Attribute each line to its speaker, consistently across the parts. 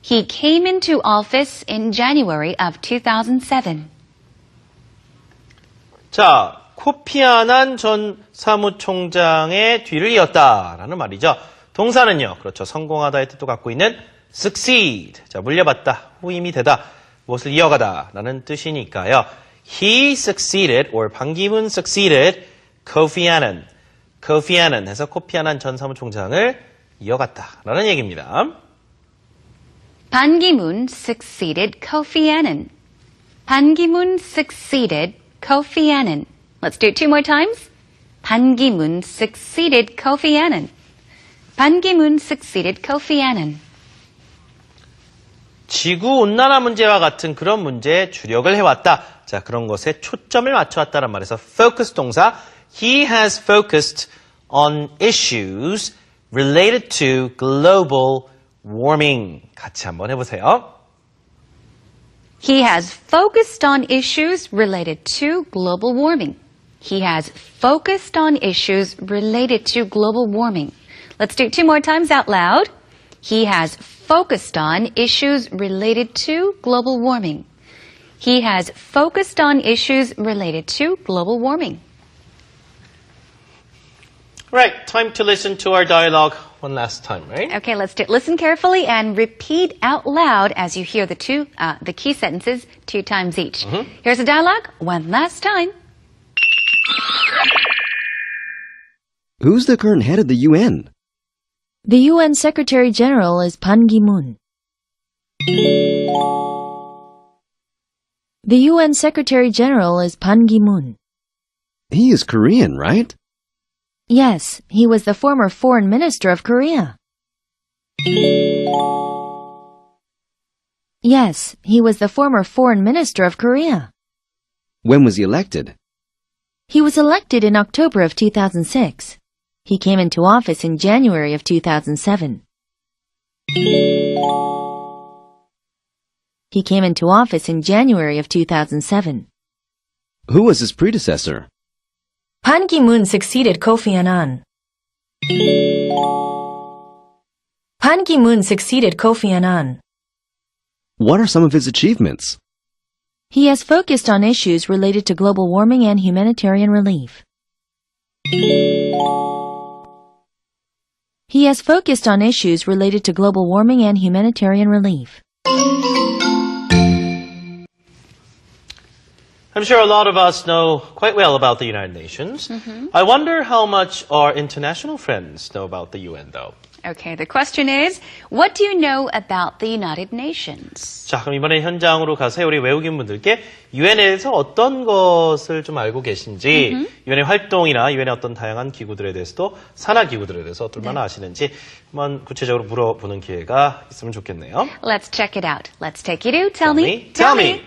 Speaker 1: He came into office in January of 2007.
Speaker 2: 자, 코피아난 전 사무총장의 뒤를 이었다라는 말이죠. 동사는요. 그렇죠. 성공하다의 뜻도 갖고 있는 succeed. 자, 물려받다, 후임이 되다, 무엇을 이어가다라는 뜻이니까요. He succeeded, or 반기문 succeeded, Kofi Annan. Kofi Annan 해서 코피아난 전 사무총장을 이어갔다라는 얘기입니다.
Speaker 1: Ban Ki-moon succeeded Kofi Annan. Ban Ki-moon succeeded Kofi Annan. Let's do it 2 more times. Ban Ki-moon succeeded Kofi Annan. Ban Ki-moon succeeded Kofi Annan.
Speaker 2: 지구온난화 문제와 같은 그런 문제에 주력을 해왔다. 자, 그런 것에 초점을 맞춰왔다는 말에서 focus 동사 He has focused on issues related to global warming. 같이 한번 해보세요.
Speaker 1: He has focused on issues related to global warming. He has focused on issues related to global warming. Let's do it 2 more times out loud. He has focused on issues related to global warming. He has focused on issues related to global warming.
Speaker 2: Right, time to listen to our dialogue one last time, right?
Speaker 1: Okay, let's do it. Listen carefully and repeat out loud as you hear the key sentences 2 times each. Here's the dialogue one last time.
Speaker 3: Who's the current head of the UN?
Speaker 4: The UN Secretary General is Ban Ki-moon. The UN Secretary General is Ban Ki-moon.
Speaker 3: He is Korean, right?
Speaker 4: Yes, he was the former foreign minister of Korea. Yes, he was the former foreign minister of Korea.
Speaker 3: When was he elected?
Speaker 4: He was elected in October of 2006. He came into office in January of 2007. He came into office in January of 2007.
Speaker 3: Who was his predecessor?
Speaker 4: Ban Ki-moon succeeded Kofi Annan. Ban Ki-moon succeeded Kofi Annan.
Speaker 3: What are some of his achievements?
Speaker 4: He has focused on issues related to global warming and humanitarian relief. He has focused on issues related to global warming and humanitarian relief.
Speaker 2: I'm sure a lot of us know quite well about the United Nations. I wonder how much our international friends know about the UN, though.
Speaker 1: Okay, the question is, what do you know about the United Nations?
Speaker 2: 자, 그럼 이번에 현장으로 가서 우리 외국인 분들께 UN에서 어떤 것을 좀 알고 계신지, UN의 활동이나 UN의 어떤 다양한 기구들에 대해서도, 산하 기구들에 대해서 얼마나 아시는지 한번 구체적으로 물어보는 기회가 있으면 좋겠네요.
Speaker 1: Let's check it out. Let's take you to Tell Me.
Speaker 2: Tell me.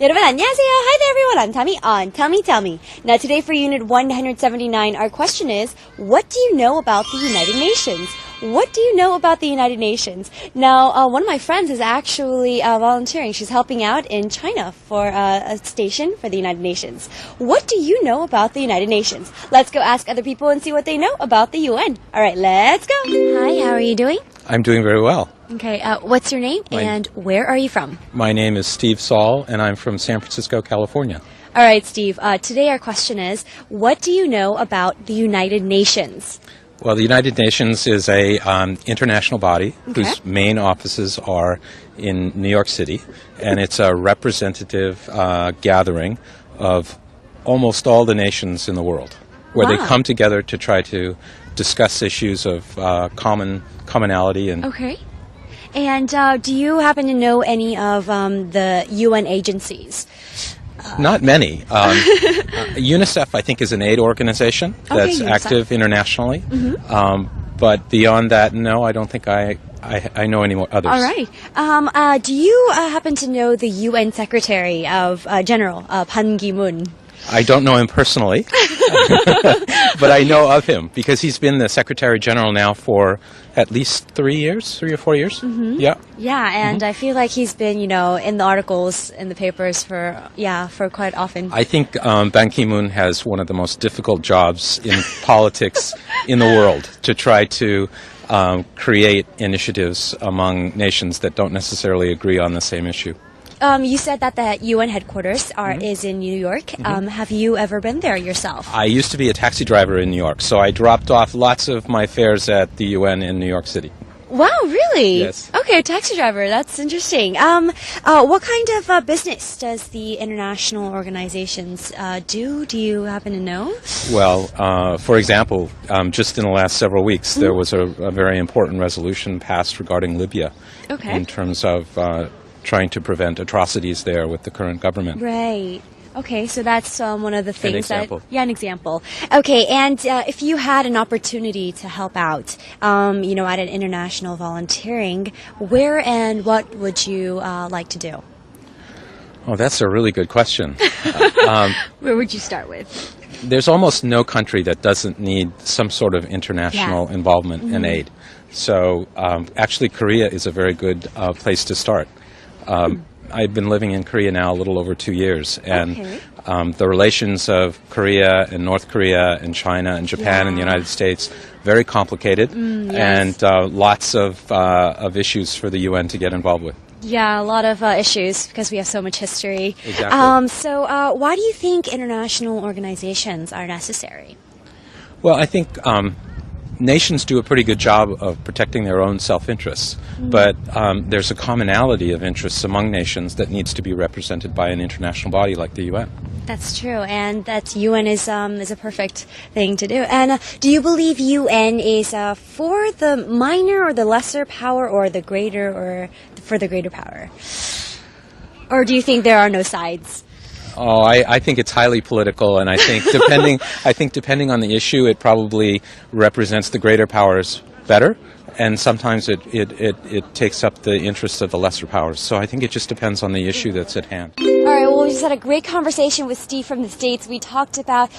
Speaker 5: 여러분 안녕하세요. Hi there everyone. I'm Tommy on Tell Me, Tell Me. Now today for Unit 179, our question is, what do you know about the United Nations? What do you know about the United Nations? Now, one of my friends is actually volunteering. She's helping out in China for a station for the United Nations. What do you know about the United Nations? Let's go ask other people and see what they know about the UN. All right, let's go. Hi, how are you doing?
Speaker 6: I'm doing very well.
Speaker 5: Okay, what's your name and where are you from?
Speaker 6: My name is Steve Saul, and I'm from San Francisco, California.
Speaker 5: All right, Steve. Today our question is, what do you know about the United Nations?
Speaker 6: Well, the United Nations is a international body whose main offices are in New York City, and it's a representative gathering of almost all the nations in the world, where they come together to try to discuss issues of commonality and.
Speaker 5: Okay. And do you happen to know any of the UN agencies?
Speaker 6: Not many. UNICEF, I think, is an aid organization that's active internationally. But beyond that, no, I don't think I know any more others.
Speaker 5: All right. Do you happen to know the UN Secretary of General, Ban Ki-moon?
Speaker 6: I don't know him personally, but I know of him because he's been the Secretary General now for at least 3 or 4 years. Yeah.
Speaker 5: Yeah, and I feel like he's been, in the articles, in the papers for quite often.
Speaker 6: I think Ban Ki-moon has one of the most difficult jobs in politics in the world to try to create initiatives among nations that don't necessarily agree on the same issue.
Speaker 5: You said that the UN headquarters is in New York. Have you ever been there yourself?
Speaker 6: I used to be a taxi driver in New York, so I dropped off lots of my fares at the UN in New York City.
Speaker 5: Wow, really?
Speaker 6: Yes.
Speaker 5: Okay, taxi driver. That's interesting. What kind of business does the international organizations do? Do you happen to know?
Speaker 6: Well, for example, just in the last several weeks, there was a very important resolution passed regarding Libya in terms of trying to prevent atrocities there with the current government.
Speaker 5: Right. Okay, so that's one of the things
Speaker 6: An example.
Speaker 5: an example. Okay, and if you had an opportunity to help out, at an international volunteering, where and what would you like to do?
Speaker 6: Oh, that's a really good question.
Speaker 5: Where would you start with?
Speaker 6: There's almost no country that doesn't need some sort of international involvement and aid. So actually, Korea is a very good place to start. I've been living in Korea now a little over 2 years, and the relations of Korea and North Korea and China and Japan and the United States, very complicated, and lots of issues for the UN to get involved with.
Speaker 5: Yeah, a lot of issues because we have so much history.
Speaker 6: Exactly.
Speaker 5: So why do you think international organizations are necessary?
Speaker 6: Well, I think nations do a pretty good job of protecting their own self-interests, but there's a commonality of interests among nations that needs to be represented by an international body like the UN.
Speaker 5: That's true, and that UN is a perfect thing to do. And do you believe UN is for the minor or the lesser power, or the greater or for the greater power? Or do you think there are no sides?
Speaker 6: Oh, I think it's highly political, and I think depending on the issue, it probably represents the greater powers better, and sometimes it takes up the interests of the lesser powers. So I think it just depends on the issue that's at hand.
Speaker 5: All right, well, we just had a great conversation with Steve from the States. We talked about